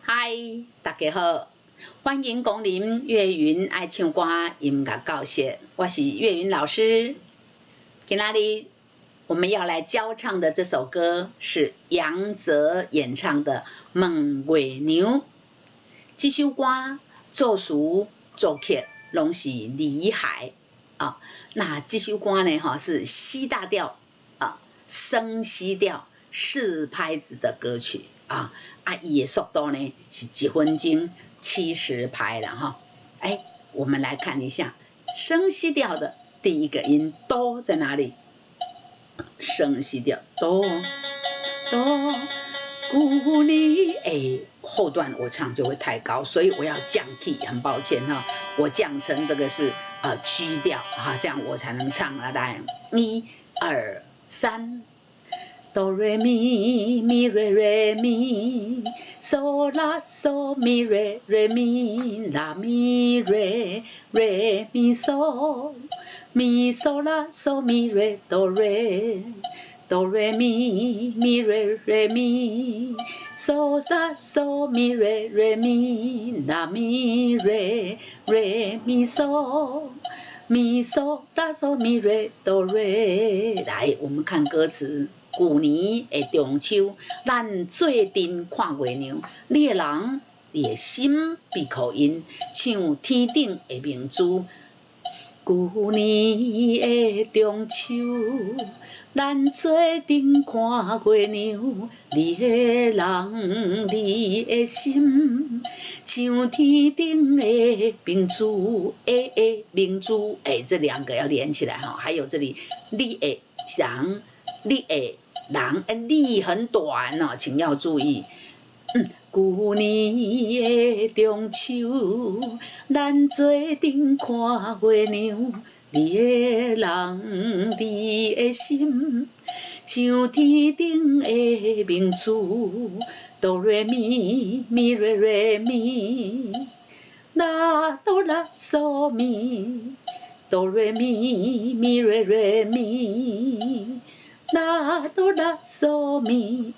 嗨，大家好，欢迎光临岳云爱唱歌音乐教室，我是岳云老师。今仔日我们要来教唱的这首歌是杨泽演唱的《问月娘》。这首歌作词作曲拢是李海啊。那这首歌呢，是 C 大调啊，升 C 调4拍子的歌曲啊。伊的速度呢是1分钟70拍了哈。我们来看一下升 C 调的第一个音哆在哪里？升 C 调哆哆，故你后段我唱就会太高，所以我要降 key， 很抱歉哈，我降成这个是G 调哈，这样我才能唱啊。来，1、2、3。哆来咪咪瑞瑞咪，嗦啦嗦咪瑞瑞咪，啦咪瑞瑞咪嗦，咪嗦啦嗦咪瑞哆瑞，哆瑞咪咪瑞瑞咪，嗦啦嗦咪瑞瑞咪，啦咪瑞瑞咪嗦。咪嗦啦嗦咪瑞哆瑞，来，我们看歌词。旧年的中秋，咱做阵看月娘。你的人，你的心被扣因，像天顶的明珠。旧年的中秋，咱做阵看月娘。你的人，你的心，像天顶的明珠。明珠，这两个要连起来哈。还有这里，你的人，你的人，你很短哦，请要注意。旧年的中秋，咱做阵看月娘。你的人，你的心，像天顶的明珠。哆来咪咪瑞瑞咪，啦哆啦嗦咪，哆来咪咪瑞瑞咪。啦哆啦嗦咪，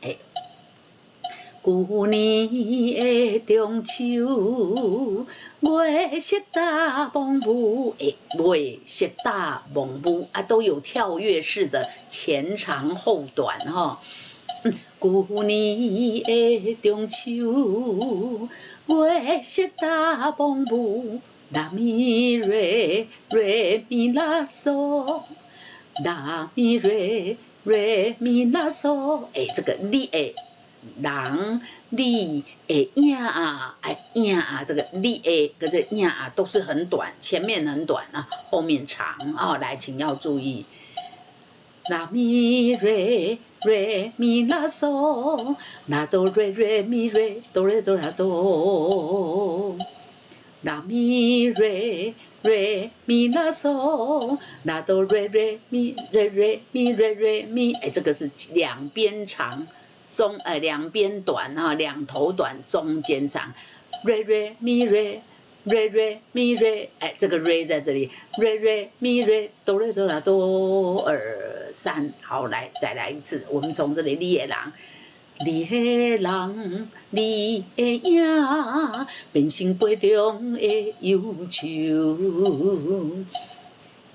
旧年的中秋，月色大蒙雾，月色大蒙雾都有跳跃式的前长后短哈。旧年的中秋，月色大蒙雾，啦咪瑞瑞咪啦嗦，啦咪瑞。瑞咪啦嗦，这个你的人，你的影这个你的跟这影都是很短，前面很短啊，后面长啊。来，请要注意，啦咪瑞瑞咪啦嗦，啦哆瑞瑞咪瑞哆瑞哆啦哆，啦咪瑞。瑞咪啦嗦，啦哆瑞瑞咪瑞瑞咪瑞瑞咪，这个是两边长，两边短哈，两头短，中间长。瑞瑞咪瑞，瑞瑞咪瑞，这个瑞在这里，瑞瑞咪瑞哆瑞哆啦哆2、3，好，来再来一次，我们从这里你的人。你的人，你的影，变成杯中的忧愁。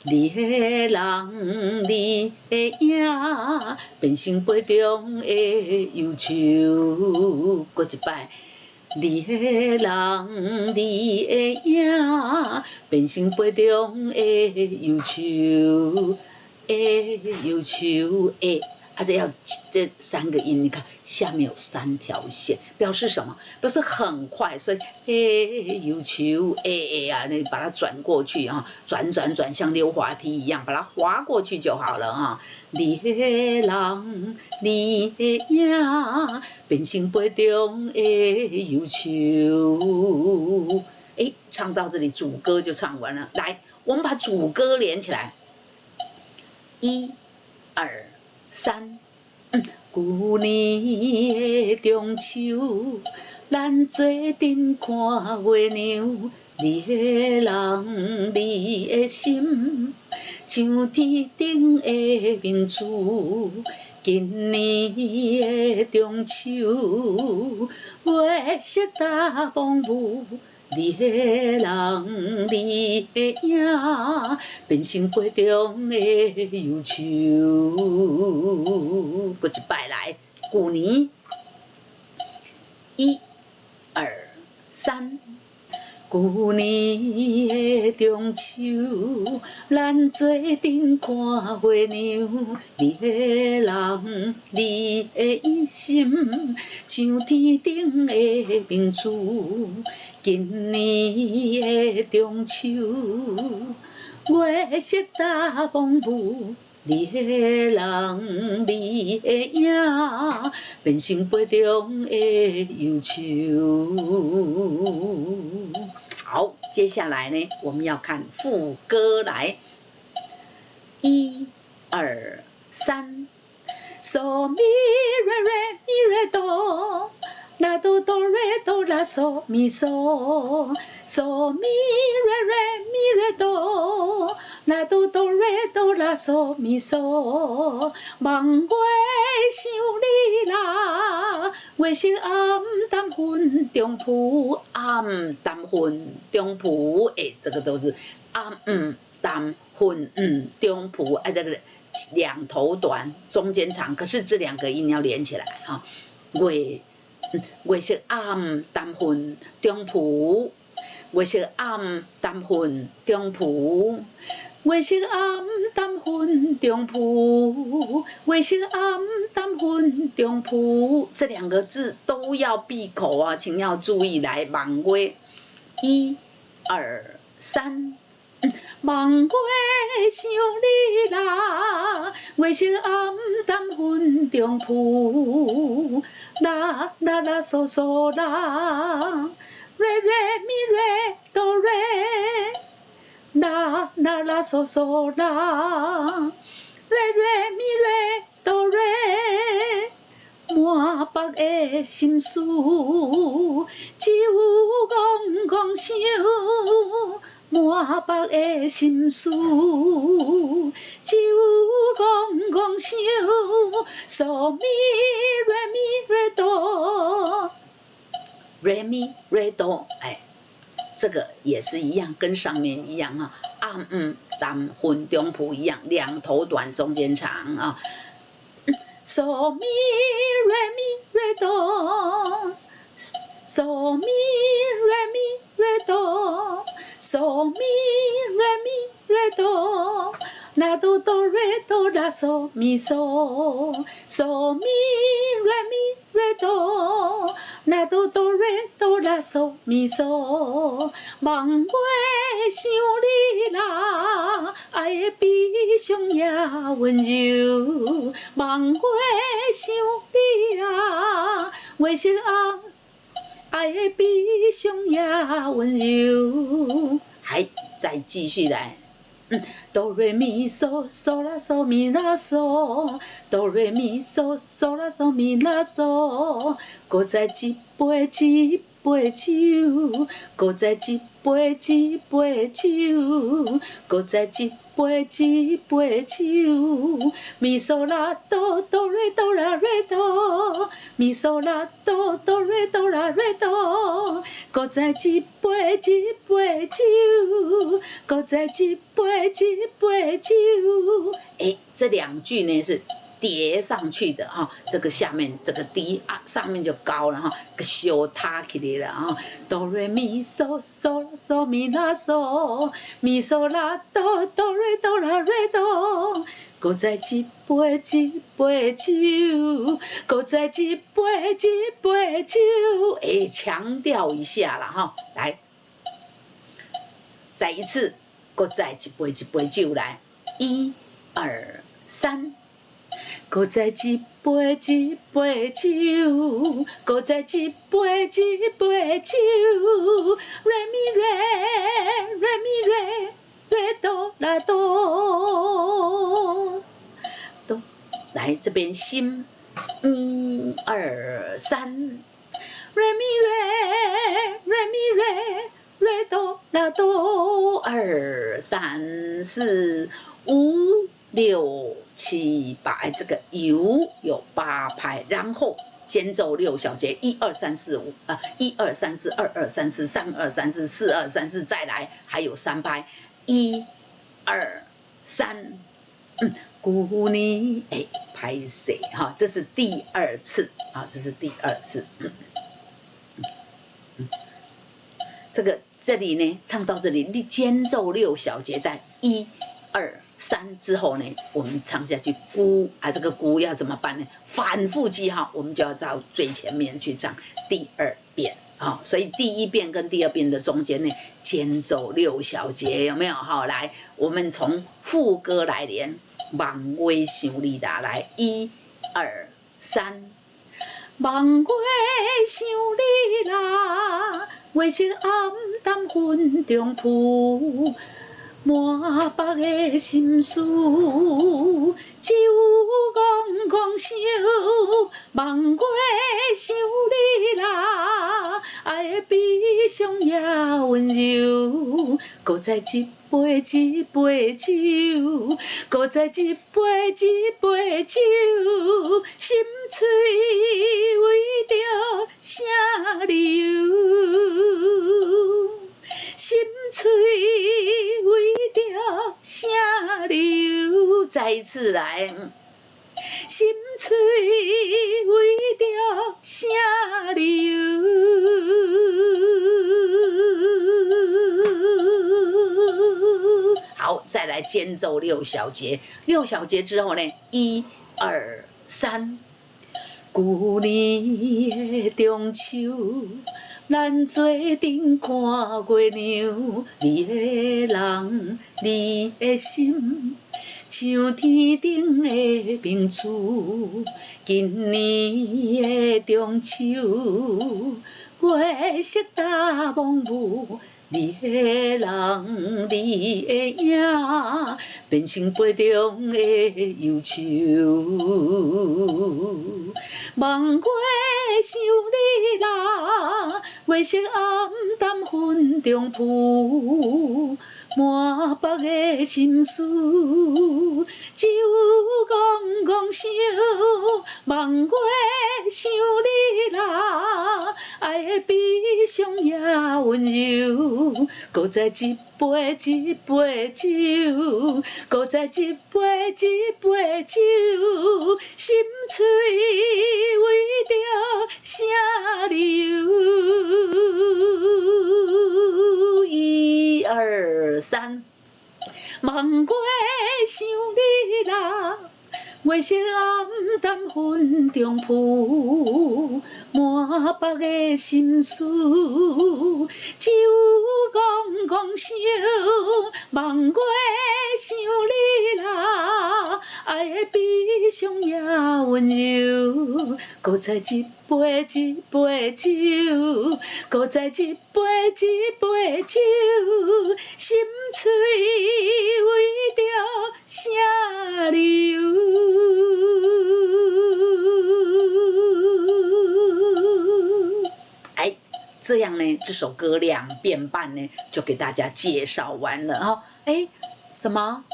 你的人，你的影，变成杯中的忧愁。过一摆，你的人，你的影，变成杯中的忧愁，忧愁这要这3个音，你看下面有3条线，表示什么？表示很快，所以有球你把它转过去啊，转，像溜滑梯一样，把它滑过去就好了啊。你的人，你的影，变成杯中的忧愁。唱到这里，主歌就唱完了。来，我们把主歌连起来，1、2、3。旧年的中秋，咱做阵看月娘。你的人，你的心，像天顶的明珠。今年的中秋，月色大风舞，你的人，你的影，变成杯中的忧愁。过一摆来，旧年，1、2、3。旧年的中秋，咱做阵看月亮。你的人，你的心，像天顶的明珠。今年的中秋，月色大风舞。你的人，你的影，变成杯中的忧愁。好，接下来呢，我们要看副歌来，1、2、3，嗦咪瑞瑞咪瑞哆，拉哆哆瑞哆拉嗦咪嗦，嗦咪瑞瑞咪瑞哆，拉哆哆瑞哆拉嗦咪嗦，望月想你啦，月色暗淡云中浮，暗淡云中浮，这个都是暗淡云中浮，这个两头短，中间长，可是这两个音要连起来哈。月色暗淡云中浮，月色暗淡云中浮。月色暗淡云中浮，月色暗淡云中浮，这两个字都要闭口啊，请要注意来望月，1、2、3。望月想你啦，月色暗淡云中浮，啦啦啦嗦嗦啦，瑞瑞咪瑞哆瑞。啦啦啦嗦嗦啦，瑞瑞咪瑞哆瑞，满腹的心事，只有戆戆想，满腹的心事，只有戆戆想，嗦咪瑞咪瑞哆，瑞咪瑞哆，这个也是一样，跟上面一样啊，暗淡云中浮一样，两头短，中间长啊。嗦咪瑞咪瑞哆，嗦咪瑞咪瑞哆，嗦咪瑞咪瑞哆，拉哆哆瑞哆拉嗦咪嗦，嗦咪瑞咪瑞哆，拉哆哆瑞哆拉嗦咪嗦，望月想你啦，爱的比上也温柔，望月想你啦，月色暗，爱的比上也温柔。还再继续来。哆瑞咪嗦嗦啦嗦咪啦嗦，哆瑞咪嗦嗦啦嗦咪啦嗦，搁再一杯酒，搁再一杯酒，搁再一杯酒，咪嗦啦哆哆瑞哆啦瑞哆，咪嗦啦哆哆瑞哆啦瑞哆，搁再一杯酒，搁再一杯酒。这两句呢是叠上去的哈，这个下面这个低啊，上面就高了哈，个小塌起来了啊。哆瑞咪嗦嗦啦嗦咪啦嗦，咪嗦啦哆哆瑞哆啦瑞哆，搁再一杯酒，搁再一杯酒。强调一下啦哈，来，再一次，搁再一杯酒来，1、2、3。搁再一杯酒，搁再一杯酒，瑞咪瑞哆啦哆。来这边心，1、2、3，瑞咪瑞哆啦哆，2、3、4、5、6、七八，这个由有8拍，然后间奏6小节，1 2 3 4 5啊，1 2 3 4 2 2 3 4 3 2 3 4 4 2 3 4，再来还有3拍，1 2 3，古尼哎拍谁哈？这是第2次啊，这是第2次。这里呢，唱到这里，你间奏6小节，在1 2 3之后呢，我们唱下去咕啊，这个咕要怎么办呢？反复记号，我们就要到最前面去唱第2遍啊。所以第1遍跟第2遍的中间呢，间奏6小节，有没有？好，来，我们从副歌来练，望我想你啦，来1 2 3。望我想你啦，月色暗淡云中浮，满腹的心事，只有戆戆想。望我想你啦，爱的悲伤也温柔，搁再一杯一杯酒，搁再一杯一杯酒，心碎为着啥理由？心碎为着啥理由？再一次来。心碎为着啥理由？好，再来间奏6小节，6小节之后呢，1 2 3。旧年的中秋，咱做阵看月亮，你的人，你的心。像天顶的明珠，今年的中秋，月色大蒙雾，你的人，你的影，变成杯中的忧愁。望我想你啦，月色暗淡云中浮。满腹的心事，只有戆戆想。望我想你啦，爱的悲伤也温柔，搁再一杯一杯酒，搁再一杯一杯酒，心碎为着啥理由？1 2 3，望我想你啦，月色暗淡云中浮，满腹的心事，只有戆戆想。望我想你啦，爱的悲伤也温柔，搁再一杯一杯酒，搁再一杯一杯酒，心碎为着啥理由？哎，这样呢，这首歌2遍半呢，就给大家介绍完了哈。哎，什么？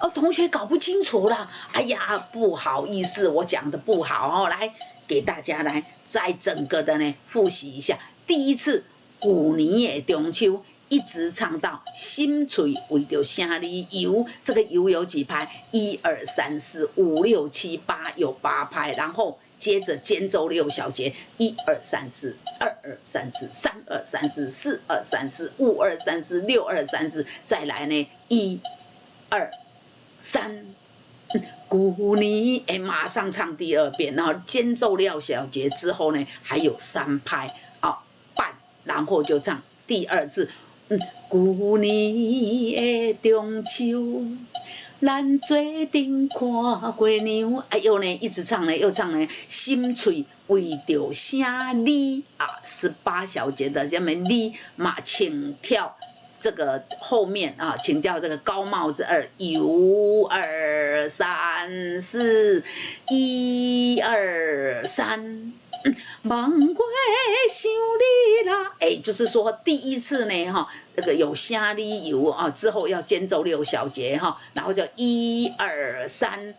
哦，同学搞不清楚了。哎呀，不好意思，我讲的不好哦。来，给大家来再整个的呢复习一下。第一次旧年的中秋，一直唱到心碎为着啥理由？这个由有几拍？1 2 3 4 5 6 7 8，有8拍，然后接着间奏6小节，1 2 3 4 2 2 3 4 3 2 3 4 4 2 3 4 5 2 3 4 6 2 3 4，再来呢1 2 3。旧年哎，马上唱第2遍，然后间奏6小节之后呢，还有3拍半，然后就唱第2次。旧年的中秋，咱做阵看月亮，哎呦呢，一直唱呢，又唱呢，心碎为着啥你啊？18小节的下面你嘛，请跳。这个后面啊，请教这个高帽子2，1 2 3 4 1 2 3。望我想你啦，哎，就是说第一次呢，这个有啥理由啊？之后要间奏6小节哈，然后就1 2 3。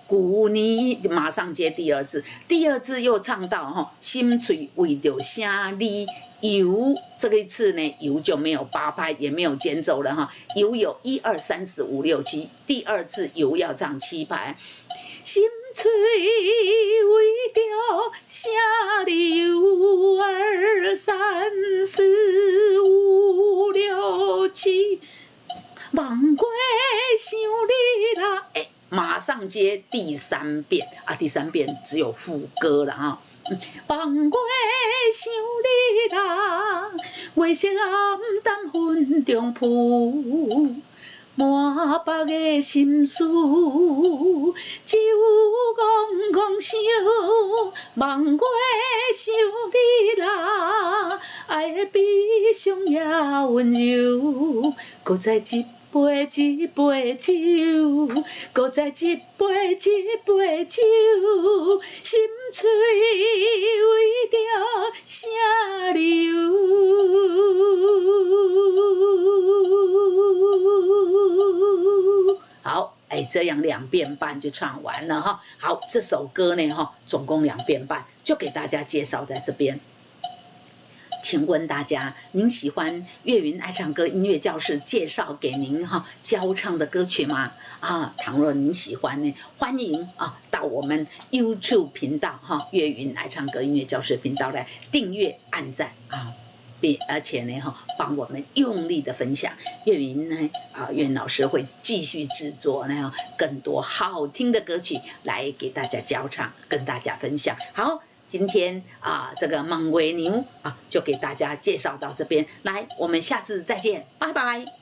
旧年就马上接第二次，第二次又唱到心碎为着啥你游，这一次呢游就没有8拍，也没有间奏了游有1、2、3、4、5、6、7，第二次游要唱7拍。心碎为着啥你游2、3、4、5、6、7，忘过想你啦，马上接第3遍第3遍只有副歌了忘过想你啦，月色暗淡云中浮，满腹的心事，只有怣怣想，忘过想你啦，爱的悲伤也温柔，搁再一杯一杯酒，搁再一杯一杯酒，心碎为着啥理由？好，这样2遍半就唱完了好，这首歌呢总共2遍半，就给大家介绍在这边。请问大家，您喜欢岳云爱唱歌音乐教室介绍给您教唱的歌曲吗？倘若您喜欢呢，欢迎到我们 YouTube 频道岳云爱唱歌音乐教室频道来订阅、按赞而且呢帮我们用力的分享。岳云呢岳云老师会继续制作呢更多好听的歌曲来给大家教唱，跟大家分享。好。今天这个梦月牛就给大家介绍到这边，来，我们下次再见，拜拜。